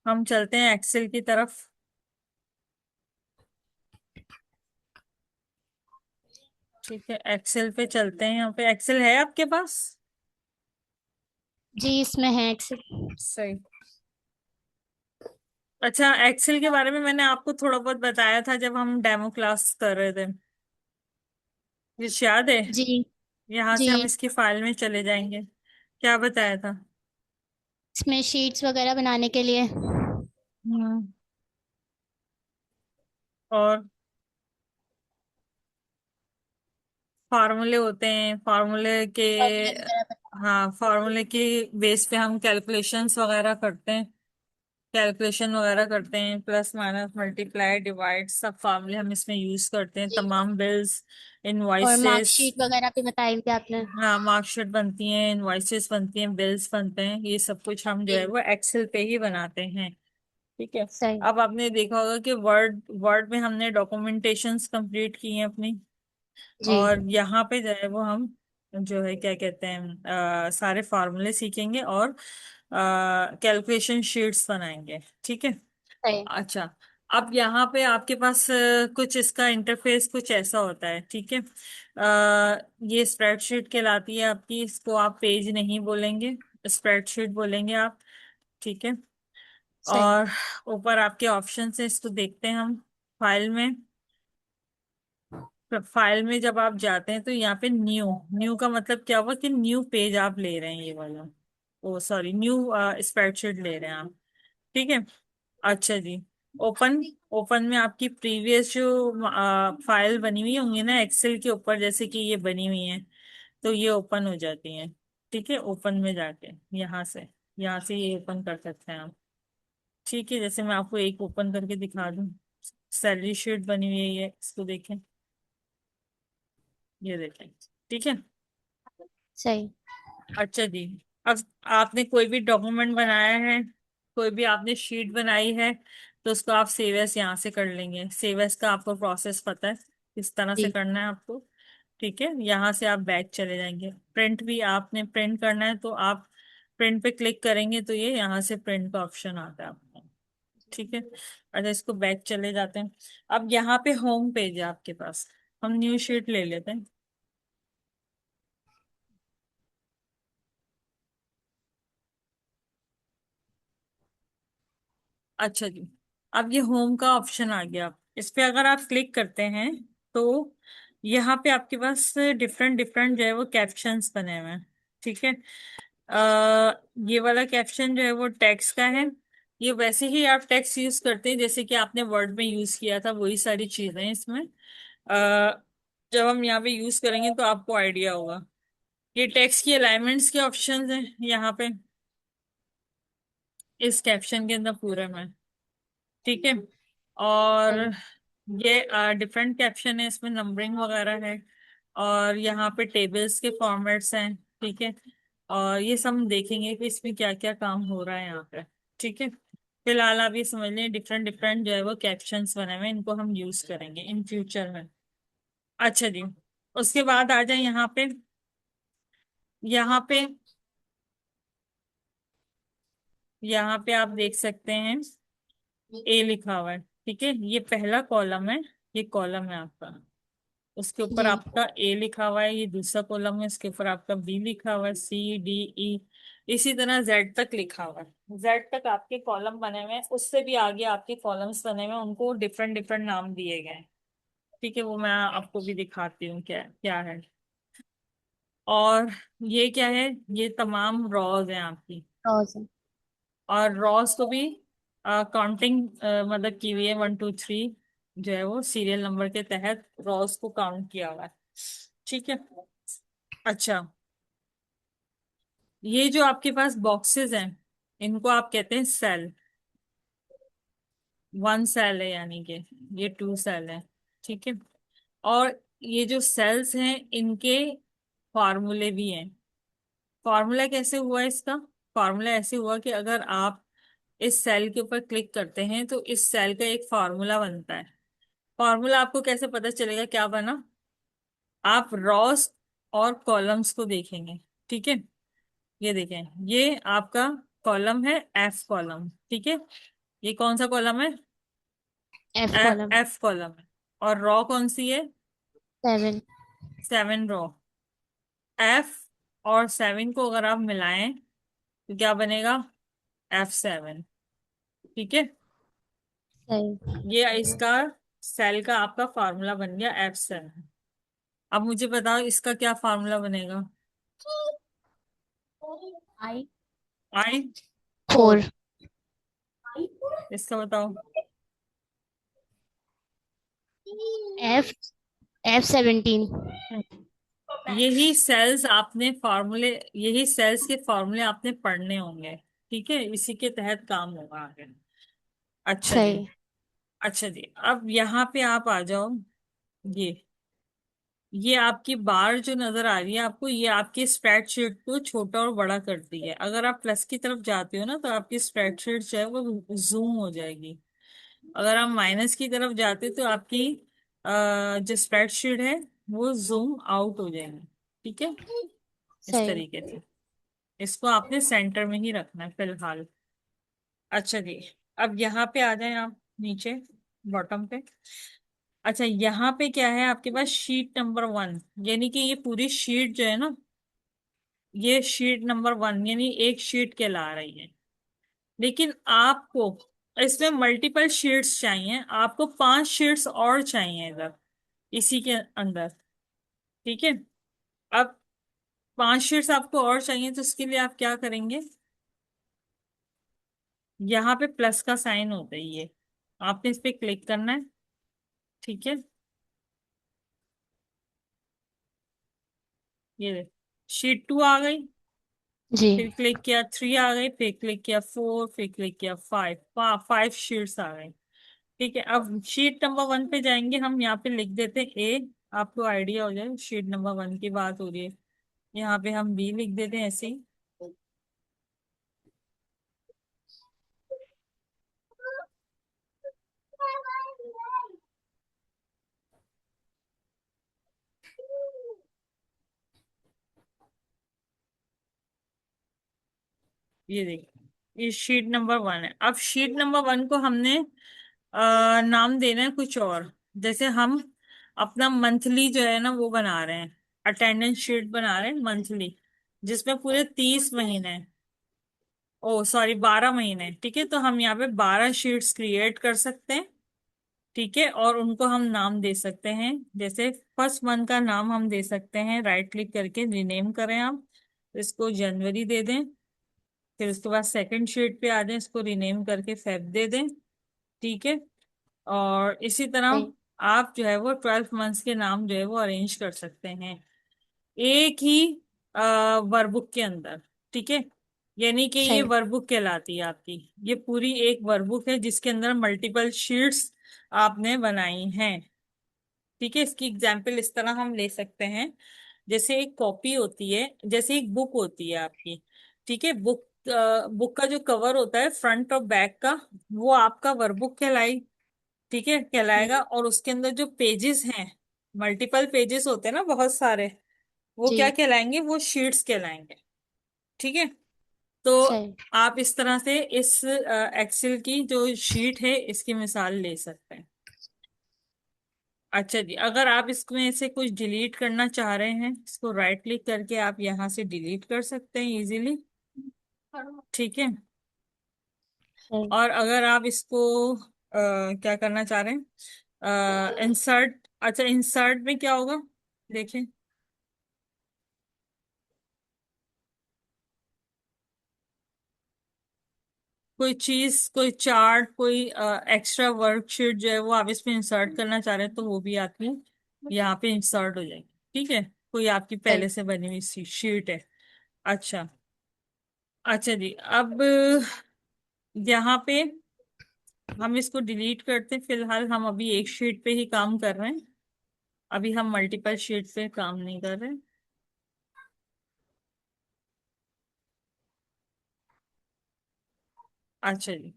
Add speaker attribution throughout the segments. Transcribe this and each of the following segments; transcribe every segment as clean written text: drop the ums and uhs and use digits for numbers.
Speaker 1: हम चलते हैं एक्सेल की तरफ। ठीक है, एक्सेल पे चलते हैं। यहाँ पे एक्सेल है आपके पास?
Speaker 2: जी, इसमें है एक्सेल।
Speaker 1: सही। अच्छा, एक्सेल के बारे में मैंने आपको थोड़ा बहुत बताया था जब हम डेमो क्लास कर रहे थे। ये याद है?
Speaker 2: जी।
Speaker 1: यहाँ
Speaker 2: जी,
Speaker 1: से हम इसकी फाइल में चले जाएंगे। क्या बताया था?
Speaker 2: इसमें शीट्स वगैरह बनाने के लिए।
Speaker 1: हम्म। और फार्मूले होते हैं, फार्मूले के।
Speaker 2: फॉर्मूले वगैरह
Speaker 1: हाँ, फार्मूले की बेस पे हम कैलकुलेशंस वगैरह करते हैं। कैलकुलेशन वगैरह करते हैं, प्लस माइनस मल्टीप्लाई डिवाइड सब फार्मूले हम इसमें यूज करते हैं।
Speaker 2: जी।
Speaker 1: तमाम बिल्स,
Speaker 2: और
Speaker 1: इनवॉइसेस।
Speaker 2: मार्कशीट वगैरह भी बताई थी आपने।
Speaker 1: हाँ, मार्कशीट बनती हैं, इनवॉइसेस बनती हैं, बिल्स बनते हैं। ये सब कुछ हम जो है
Speaker 2: जी।
Speaker 1: वो एक्सेल पे ही बनाते हैं। ठीक है।
Speaker 2: सही।
Speaker 1: अब आपने देखा होगा कि वर्ड वर्ड में हमने डॉक्यूमेंटेशंस कंप्लीट की हैं अपनी।
Speaker 2: जी।
Speaker 1: और यहाँ पे जो है वो हम जो है क्या कहते हैं, सारे फार्मूले सीखेंगे और कैलकुलेशन शीट्स बनाएंगे। ठीक है।
Speaker 2: सही।
Speaker 1: अच्छा। अब यहाँ पे आपके पास कुछ इसका इंटरफेस कुछ ऐसा होता है। ठीक है। ये स्प्रेडशीट कहलाती है आपकी। इसको आप पेज नहीं बोलेंगे, स्प्रेडशीट बोलेंगे आप। ठीक है।
Speaker 2: सही।
Speaker 1: और ऊपर आपके ऑप्शन है, इसको देखते हैं हम। फाइल में, फाइल में जब आप जाते हैं तो यहाँ पे न्यू, न्यू का मतलब क्या हुआ कि न्यू पेज आप ले रहे हैं, ये वाला। ओ सॉरी, न्यू स्प्रेडशीट ले रहे हैं आप। ठीक है। अच्छा जी। ओपन, ओपन में आपकी प्रीवियस जो फाइल बनी हुई होंगी ना एक्सेल के ऊपर, जैसे कि ये बनी हुई है, तो ये ओपन हो जाती हैं। ठीक है। ओपन में जाके यहाँ से ये ओपन कर सकते हैं आप। ठीक है। जैसे मैं आपको एक ओपन करके दिखा दूं। सैलरी शीट बनी हुई है, ये इसको देखें। ये देखें। ठीक है।
Speaker 2: सही।
Speaker 1: अच्छा जी। अब आपने कोई भी डॉक्यूमेंट बनाया है, कोई भी आपने शीट बनाई है, तो उसको आप सेव एज यहाँ से कर लेंगे। सेव एज का आपको प्रोसेस पता है किस तरह से
Speaker 2: जी।
Speaker 1: करना है आपको। ठीक है। यहाँ से आप बैक चले जाएंगे। प्रिंट भी आपने प्रिंट करना है तो आप प्रिंट पे क्लिक करेंगे तो ये यहाँ से प्रिंट का ऑप्शन आता है आपको। ठीक है। अच्छा, इसको बैक चले जाते हैं। अब यहाँ पे होम पेज है आपके पास। हम न्यू शीट ले लेते हैं। अच्छा जी। अब ये होम का ऑप्शन आ गया। इस पे अगर आप क्लिक करते हैं तो यहाँ पे आपके पास डिफरेंट डिफरेंट जो है वो कैप्शंस बने हुए हैं। ठीक है। ये वाला कैप्शन जो है वो टेक्स्ट का है। ये वैसे ही आप टेक्स्ट यूज करते हैं जैसे कि आपने वर्ड में यूज किया था, वही सारी चीजें हैं इसमें। जब हम यहाँ पे यूज करेंगे तो आपको आइडिया होगा। ये टेक्स्ट की अलाइनमेंट्स के ऑप्शंस हैं यहाँ पे, इस कैप्शन के अंदर पूरे में। ठीक है। और
Speaker 2: सही।
Speaker 1: ये डिफरेंट कैप्शन है, इसमें नंबरिंग वगैरह है। और यहाँ पे टेबल्स के फॉर्मेट्स हैं। ठीक है। और ये सब हम देखेंगे कि इसमें क्या क्या काम हो रहा है यहाँ पे। ठीक है। फिलहाल आप ये समझ लें, डिफरेंट डिफरेंट जो है वो कैप्शंस बने हुए हैं, इनको हम यूज करेंगे इन फ्यूचर में। अच्छा जी। उसके बाद आ जाए यहाँ पे। यहाँ पे, यहाँ पे आप देख सकते हैं ए लिखा हुआ है। ठीक है। ये पहला कॉलम है, ये कॉलम है आपका। उसके ऊपर
Speaker 2: जी।
Speaker 1: आपका ए लिखा हुआ है, ये दूसरा कॉलम है, इसके ऊपर आपका बी लिखा हुआ है, सी डी ई, इसी तरह जेड तक लिखा हुआ है। जेड तक आपके कॉलम बने हुए हैं, उससे भी आगे आपके कॉलम्स बने हुए हैं, उनको डिफरेंट डिफरेंट नाम दिए गए हैं। ठीक है। वो मैं आपको भी दिखाती हूँ क्या क्या है। और ये क्या है? ये तमाम रॉज हैं आपकी।
Speaker 2: रोज।
Speaker 1: और रॉस को भी काउंटिंग मतलब की हुई है, 1 2 3 जो है वो सीरियल नंबर के तहत रॉस को काउंट किया हुआ है। ठीक है। अच्छा। ये जो आपके पास बॉक्सेस हैं, इनको आप कहते हैं सेल। 1 सेल है यानी कि ये 2 सेल है। ठीक है। और ये जो सेल्स हैं इनके फॉर्मूले भी हैं। फॉर्मूला कैसे हुआ इसका? फॉर्मूला ऐसे हुआ कि अगर आप इस सेल के ऊपर क्लिक करते हैं तो इस सेल का एक फॉर्मूला बनता है। फॉर्मूला आपको कैसे पता चलेगा क्या बना? आप रॉस और कॉलम्स को देखेंगे। ठीक है। ये देखें, ये आपका कॉलम है एफ कॉलम, ठीक है। ये कौन सा कॉलम है?
Speaker 2: F
Speaker 1: F
Speaker 2: column.
Speaker 1: F column है। और रो कौन सी है?
Speaker 2: 7।
Speaker 1: 7 रो। एफ और 7 को अगर आप मिलाएं तो क्या बनेगा? F7, ठीक है।
Speaker 2: सही।
Speaker 1: ये इसका सेल का आपका फार्मूला बन गया F7। अब मुझे बताओ इसका क्या फार्मूला बनेगा?
Speaker 2: आई
Speaker 1: I4।
Speaker 2: 4।
Speaker 1: इसका बताओ।
Speaker 2: F F17।
Speaker 1: यही सेल्स के फॉर्मूले आपने पढ़ने होंगे, ठीक है, इसी के तहत काम होगा आगे। अच्छा जी।
Speaker 2: सही।
Speaker 1: अच्छा जी, अब यहाँ पे आप आ जाओ। ये ये आपकी बार जो नजर आ रही है आपको, ये आपकी स्प्रेडशीट को छोटा और बड़ा करती है। अगर आप प्लस की तरफ जाते हो ना तो आपकी स्प्रेडशीट जो है वो जूम हो जाएगी। अगर आप माइनस की तरफ जाते हो तो आपकी जो स्प्रेडशीट है वो जूम आउट हो जाएगी, ठीक है। इस
Speaker 2: सही।
Speaker 1: तरीके से इसको आपने सेंटर में ही रखना है फिलहाल। अच्छा जी, अब यहाँ पे आ जाए आप नीचे, बॉटम पे। अच्छा, यहाँ पे क्या है आपके पास? शीट नंबर 1, यानी कि ये पूरी शीट जो है ना, ये शीट नंबर 1 यानी एक शीट कहला रही है। लेकिन आपको इसमें मल्टीपल शीट्स चाहिए, आपको 5 शीट्स और चाहिए इधर, इसी के अंदर, ठीक है। अब 5 शीट्स आपको और चाहिए तो इसके लिए आप क्या करेंगे? यहाँ पे प्लस का साइन होता है, ये आपने इस पे क्लिक करना है, ठीक है। ये शीट 2 आ गई,
Speaker 2: जी।
Speaker 1: फिर क्लिक किया 3 आ गई, फिर क्लिक किया 4, फिर क्लिक किया 5, 5 शीट्स आ गई, ठीक है। अब शीट नंबर 1 पे जाएंगे हम, यहाँ पे लिख देते हैं ए, आपको आइडिया हो जाए शीट नंबर 1 की बात हो रही है। यहाँ पे हम बी लिख देते हैं ऐसे ही। ये देखिए, ये शीट नंबर 1 है। अब शीट नंबर 1 को हमने नाम देना है कुछ और। जैसे हम अपना मंथली जो है ना वो बना रहे हैं, अटेंडेंस शीट बना रहे हैं मंथली, जिसमें पूरे 30 महीने हैं। ओ सॉरी, 12 महीने, ठीक है। तो हम यहाँ पे 12 शीट्स क्रिएट कर सकते हैं, ठीक है। और उनको हम नाम दे सकते हैं, जैसे फर्स्ट मंथ का नाम हम दे सकते हैं, राइट क्लिक करके रिनेम करें आप, इसको जनवरी दे दें। फिर उसके बाद सेकंड शीट पे आ जाएं, इसको रिनेम करके फेब दे दें, ठीक है। और इसी तरह
Speaker 2: सही।
Speaker 1: आप जो है वो 12 मंथ्स के नाम जो है वो अरेंज कर सकते हैं एक ही वर्कबुक के अंदर, ठीक है। यानी कि ये
Speaker 2: सही।
Speaker 1: वर्कबुक कहलाती है आपकी। ये पूरी एक वर्कबुक है जिसके अंदर मल्टीपल शीट्स आपने बनाई हैं, ठीक है। इसकी एग्जाम्पल इस तरह हम ले सकते हैं, जैसे एक कॉपी होती है, जैसे एक बुक होती है आपकी, ठीक है। बुक का जो कवर होता है फ्रंट और बैक का, वो आपका वर्कबुक कहलाई, ठीक है, कहलाएगा।
Speaker 2: हम्म।
Speaker 1: और उसके अंदर जो पेजेस हैं, मल्टीपल पेजेस होते हैं ना बहुत सारे, वो क्या
Speaker 2: जी।
Speaker 1: कहलाएंगे? वो शीट्स कहलाएंगे, ठीक है। तो
Speaker 2: सही।
Speaker 1: आप इस तरह से इस एक्सेल की जो शीट है इसकी मिसाल ले सकते हैं। अच्छा जी, अगर आप इसमें से कुछ डिलीट करना चाह रहे हैं, इसको राइट क्लिक करके आप यहाँ से डिलीट कर सकते हैं इजीली, ठीक है।
Speaker 2: सही।
Speaker 1: और अगर आप इसको क्या करना चाह रहे हैं, इंसर्ट, अच्छा इंसर्ट में क्या होगा देखें। कोई चीज, कोई चार्ट, कोई एक्स्ट्रा वर्कशीट जो है वो आप इसमें इंसर्ट करना चाह रहे हैं तो वो भी आपकी यहाँ पे इंसर्ट हो जाएगी, ठीक है। कोई आपकी पहले
Speaker 2: सही।
Speaker 1: से बनी हुई शीट है। अच्छा। अच्छा जी, अब यहाँ पे हम इसको डिलीट करते हैं, फिलहाल हम अभी एक शीट पे ही काम कर रहे हैं, अभी हम मल्टीपल शीट पे काम नहीं कर रहे। अच्छा जी।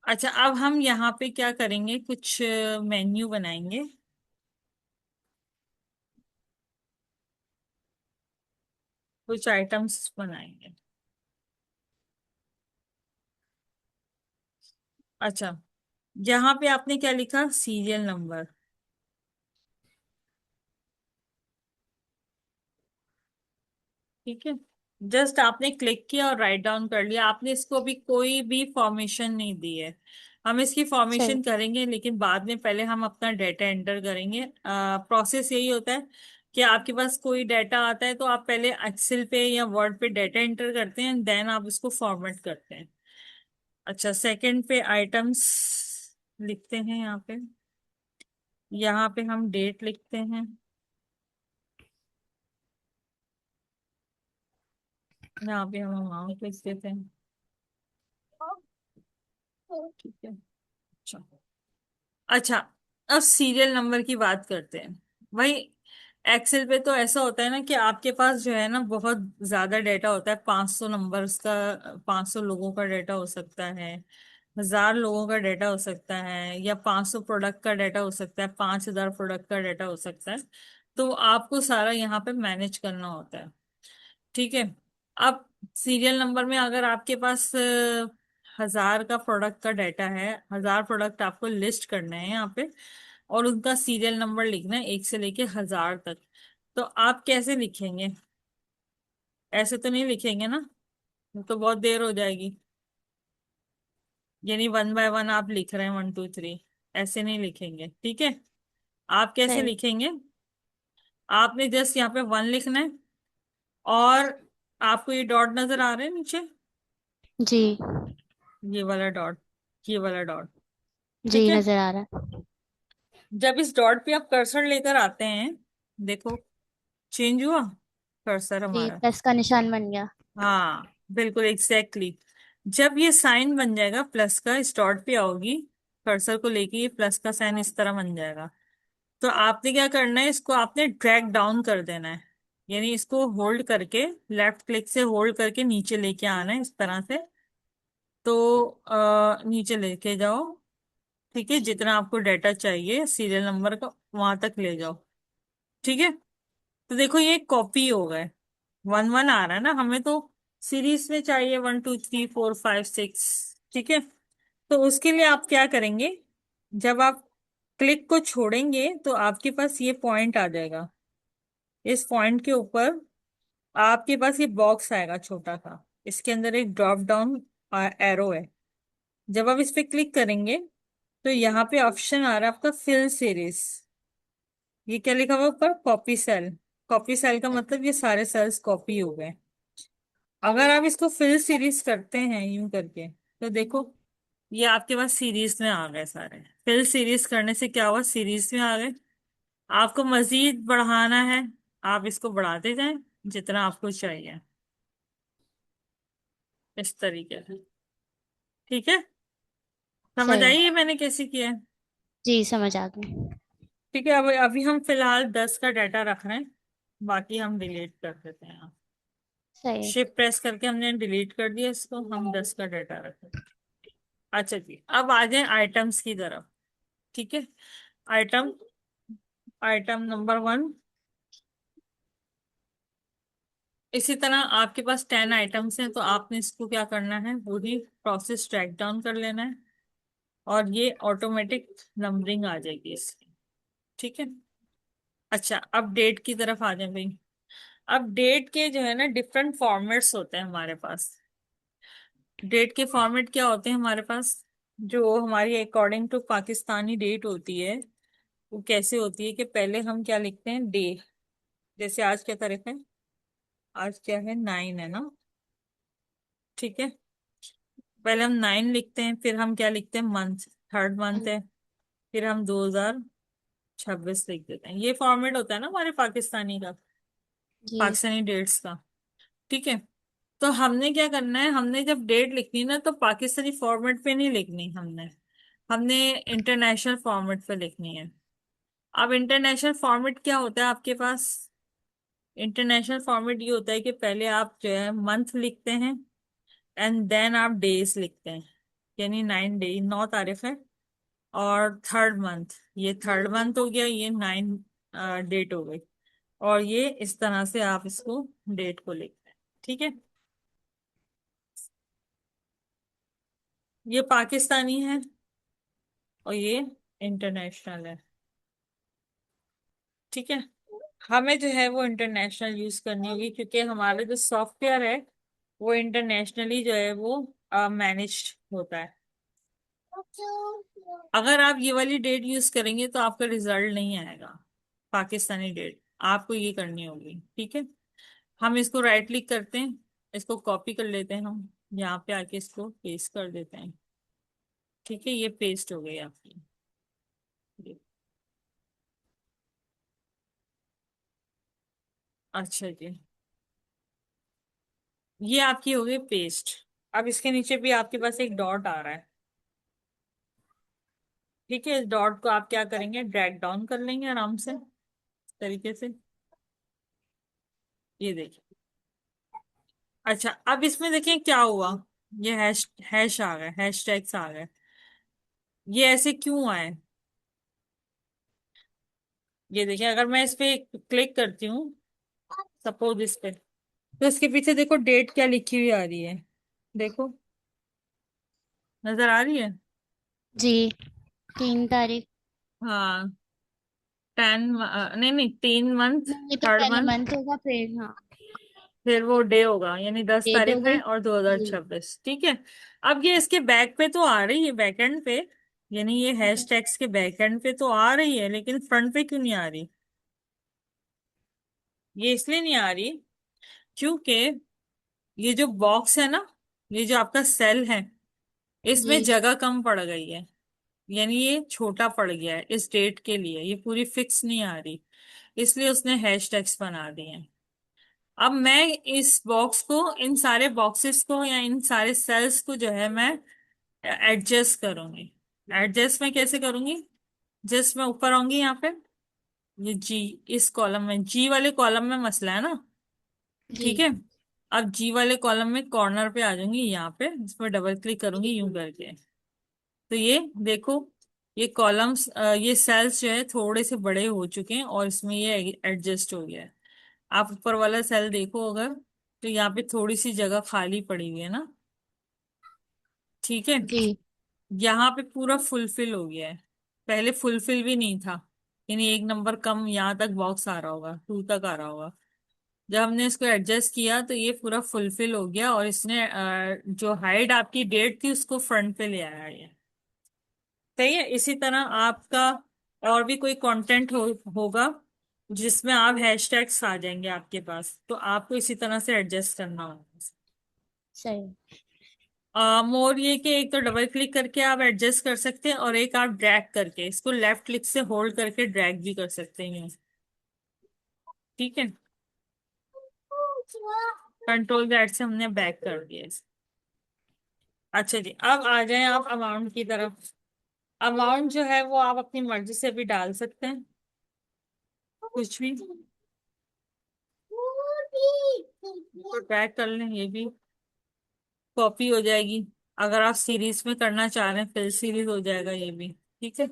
Speaker 1: अच्छा, अब हम यहाँ पे क्या करेंगे, कुछ मेन्यू बनाएंगे, कुछ आइटम्स बनाएंगे। अच्छा, यहाँ पे आपने क्या लिखा, सीरियल नंबर। ठीक है, जस्ट आपने क्लिक किया और राइट डाउन कर लिया, आपने इसको अभी कोई भी फॉर्मेशन नहीं दी है। हम इसकी
Speaker 2: सही।
Speaker 1: फॉर्मेशन करेंगे लेकिन बाद में, पहले हम अपना डाटा एंटर करेंगे। प्रोसेस यही होता है कि आपके पास कोई डाटा आता है तो आप पहले एक्सेल पे या वर्ड पे डाटा एंटर करते हैं, देन आप उसको फॉर्मेट करते हैं। अच्छा, सेकंड पे आइटम्स लिखते हैं यहाँ पे। यहाँ पे हम डेट लिखते हैं। यहाँ पे हम अमाउंट लिख देते हैं। ठीक है। अच्छा। अच्छा, अब सीरियल नंबर की बात करते हैं। भाई, एक्सेल पे तो ऐसा होता है ना कि आपके पास जो है ना बहुत ज्यादा डेटा होता है, 500 नंबर्स का, 500 लोगों का डेटा हो सकता है, 1000 लोगों का डेटा हो सकता है, या 500 प्रोडक्ट का डेटा हो सकता है, 5000 प्रोडक्ट का डेटा हो सकता है। तो आपको सारा यहाँ पे मैनेज करना होता है। ठीक है। अब सीरियल नंबर में अगर आपके पास 1000 का प्रोडक्ट का डाटा है, 1000 प्रोडक्ट आपको लिस्ट करने हैं यहाँ पे, और उनका सीरियल नंबर लिखना है 1 से लेके 1000 तक। तो आप कैसे लिखेंगे? ऐसे तो नहीं लिखेंगे ना, वो तो बहुत देर हो जाएगी। यानी वन बाय वन आप लिख रहे हैं, 1 2 3, ऐसे नहीं लिखेंगे। ठीक है, आप कैसे
Speaker 2: सही।
Speaker 1: लिखेंगे? आपने जस्ट यहाँ पे 1 लिखना है, और आपको ये डॉट नजर आ रहे हैं नीचे,
Speaker 2: जी।
Speaker 1: ये वाला डॉट, ये वाला डॉट। ठीक
Speaker 2: जी,
Speaker 1: है,
Speaker 2: नजर आ रहा है।
Speaker 1: जब इस डॉट पे आप कर्सर लेकर आते हैं, देखो चेंज हुआ कर्सर
Speaker 2: जी,
Speaker 1: हमारा।
Speaker 2: प्लस का निशान बन गया।
Speaker 1: हाँ, बिल्कुल एग्जैक्टली exactly। जब ये साइन बन जाएगा प्लस का, इस डॉट पे आओगी कर्सर को लेके, ये प्लस का साइन इस तरह बन जाएगा। तो आपने क्या करना है, इसको आपने ड्रैग डाउन कर देना है। यानी इसको होल्ड करके, लेफ्ट क्लिक से होल्ड करके नीचे लेके आना है इस तरह से। तो नीचे लेके जाओ। ठीक है, जितना आपको डाटा चाहिए सीरियल नंबर का वहां तक ले जाओ। ठीक है, तो देखो ये कॉपी हो गए, 1 1 आ रहा है ना, हमें तो सीरीज में चाहिए 1 2 3 4 5 6। ठीक है, तो उसके लिए आप क्या करेंगे, जब आप क्लिक को छोड़ेंगे तो आपके पास ये पॉइंट आ जाएगा। इस पॉइंट के ऊपर आपके पास ये बॉक्स आएगा छोटा सा, इसके अंदर एक ड्रॉप डाउन एरो है। जब आप इस पे क्लिक करेंगे तो यहाँ पे ऑप्शन आ रहा है आपका फिल सीरीज। ये क्या लिखा हुआ ऊपर, कॉपी सेल। कॉपी सेल का मतलब ये सारे सेल्स कॉपी हो गए। अगर आप इसको फिल सीरीज करते हैं यूं करके, तो देखो ये आपके पास सीरीज में आ गए सारे। फिल सीरीज करने से क्या हुआ, सीरीज में आ गए। आपको मजीद बढ़ाना है, आप इसको बढ़ाते जाएं जितना आपको चाहिए, इस तरीके से। ठीक है, समझ आई
Speaker 2: सही।
Speaker 1: ये मैंने कैसे किया है?
Speaker 2: जी, समझ आ गई।
Speaker 1: ठीक है, अब अभी हम फिलहाल 10 का डाटा रख रहे हैं, बाकी हम डिलीट कर देते हैं।
Speaker 2: सही।
Speaker 1: शिफ्ट प्रेस करके हमने डिलीट कर दिया इसको, हम 10 का डाटा रख रहे हैं। अच्छा जी, अब आ जाए आइटम्स की तरफ। ठीक है, आइटम, आइटम नंबर 1। इसी तरह आपके पास 10 आइटम्स हैं, तो आपने इसको क्या करना है, पूरी प्रोसेस ट्रैक डाउन कर लेना है, और ये ऑटोमेटिक नंबरिंग आ जाएगी इसकी। ठीक है। अच्छा, अब डेट की तरफ आ जाए भाई। अब डेट के जो है ना डिफरेंट फॉर्मेट्स होते हैं हमारे पास। डेट के फॉर्मेट क्या होते हैं हमारे पास, जो हमारी अकॉर्डिंग टू पाकिस्तानी डेट होती है, वो कैसे होती है कि पहले हम क्या लिखते हैं, डे। जैसे आज क्या तारीख है, आज क्या है, 9 है ना। ठीक है, पहले हम 9 लिखते हैं, फिर हम क्या लिखते हैं, मंथ, थर्ड मंथ है, फिर हम 2026 लिख देते हैं। ये फॉर्मेट होता है ना हमारे पाकिस्तानी का,
Speaker 2: जी।
Speaker 1: पाकिस्तानी डेट्स का। ठीक है, तो हमने क्या करना है, हमने जब डेट लिखनी ना तो पाकिस्तानी फॉर्मेट पे नहीं लिखनी हमने, हमने इंटरनेशनल फॉर्मेट पे लिखनी है। अब इंटरनेशनल फॉर्मेट क्या होता है आपके पास, इंटरनेशनल फॉर्मेट ये होता है कि पहले आप जो है मंथ लिखते हैं, एंड देन आप डेज लिखते हैं। यानी 9 डे, 9 तारीख है, और थर्ड मंथ, ये थर्ड मंथ हो गया, ये 9 डेट हो गई। और ये इस तरह से आप इसको डेट को लिखते हैं। ठीक है, ये पाकिस्तानी है और ये इंटरनेशनल है। ठीक है। हमें जो है वो इंटरनेशनल यूज करनी होगी, क्योंकि हमारा जो सॉफ्टवेयर है वो इंटरनेशनली जो है वो मैनेज्ड होता है। अगर आप ये वाली डेट यूज करेंगे तो आपका रिजल्ट नहीं आएगा, पाकिस्तानी डेट आपको ये करनी होगी। ठीक है। हम इसको राइट क्लिक करते हैं, इसको कॉपी कर लेते हैं, हम यहाँ पे आके इसको पेस्ट कर देते हैं। ठीक है, ये पेस्ट हो गई आपकी। अच्छा जी, ये आपकी हो गई पेस्ट। अब इसके नीचे भी आपके पास एक डॉट आ रहा है। ठीक है, इस डॉट को आप क्या करेंगे, ड्रैग डाउन कर लेंगे आराम से इस तरीके से। ये देखिए। अच्छा, अब इसमें देखिए क्या हुआ। ये हैश हैश आ गए, हैश टैग्स आ गए। ये ऐसे क्यों आए, ये देखिए। अगर मैं इस पे क्लिक करती हूँ, सपोज इस पे, तो इसके पीछे देखो डेट क्या लिखी हुई आ रही है। देखो, नजर आ रही है।
Speaker 2: जी। 3 तारीख।
Speaker 1: हाँ, 10, नहीं नहीं, 3 मंथ,
Speaker 2: नहीं, ये तो
Speaker 1: थर्ड
Speaker 2: पहले
Speaker 1: मंथ,
Speaker 2: मंथ होगा, फिर हाँ।
Speaker 1: फिर वो डे होगा, यानी दस
Speaker 2: डेट हो
Speaker 1: तारीख है
Speaker 2: गई।
Speaker 1: और दो हजार
Speaker 2: जी।
Speaker 1: छब्बीस ठीक है। अब ये इसके बैक पे तो आ रही है, बैक एंड पे, यानी ये हैश टैग्स के बैक एंड पे तो आ रही है, लेकिन फ्रंट पे क्यों नहीं आ रही। ये इसलिए नहीं आ रही क्योंकि ये जो बॉक्स है ना, ये जो आपका सेल है,
Speaker 2: जी।
Speaker 1: इसमें जगह कम पड़ गई है। यानी ये छोटा पड़ गया है इस डेट के लिए, ये पूरी फिक्स नहीं आ रही, इसलिए उसने हैश टैग्स बना दिए हैं। अब मैं इस बॉक्स को, इन सारे बॉक्सेस को या इन सारे सेल्स को जो है मैं एडजस्ट करूंगी। एडजस्ट मैं कैसे करूंगी, जस्ट मैं ऊपर आऊंगी यहाँ पे, ये जी, इस कॉलम में, जी वाले कॉलम में मसला है ना।
Speaker 2: जी।
Speaker 1: ठीक है। अब जी वाले कॉलम में कॉर्नर पे आ जाऊंगी, यहाँ पे इस पर डबल क्लिक करूंगी यूं करके। तो ये देखो, ये कॉलम्स, ये सेल्स जो है थोड़े से बड़े हो चुके हैं और इसमें ये एडजस्ट हो गया है। आप ऊपर वाला सेल देखो अगर, तो यहाँ पे थोड़ी सी जगह खाली पड़ी हुई है ना। ठीक है।
Speaker 2: जी।
Speaker 1: यहाँ पे पूरा फुलफिल हो गया है, पहले फुलफिल भी नहीं था, यानी एक नंबर कम यहाँ तक बॉक्स आ रहा होगा, 2 तक आ रहा होगा। जब हमने इसको एडजस्ट किया तो ये पूरा फुलफिल हो गया और इसने जो हाइड आपकी डेट थी उसको फ्रंट पे ले आया ये। सही है। इसी तरह आपका और भी कोई कंटेंट होगा जिसमें आप हैशटैग्स आ जाएंगे आपके पास, तो आपको इसी तरह से एडजस्ट करना होगा।
Speaker 2: सही।
Speaker 1: मोर ये कि एक तो डबल क्लिक करके आप एडजस्ट कर सकते हैं, और एक आप ड्रैग करके इसको लेफ्ट क्लिक से होल्ड करके ड्रैग भी कर सकते हैं। ठीक है। कंट्रोल Z से हमने बैक कर दिया इसे। अच्छा जी, अब आ जाएं आप अमाउंट की तरफ। अमाउंट जो है वो आप अपनी मर्जी से भी डाल सकते हैं, कुछ भी। तो ट्रैक कर लें, ये भी कॉपी हो जाएगी। अगर आप सीरीज में करना चाह रहे हैं, फिल सीरीज हो जाएगा ये भी। ठीक है।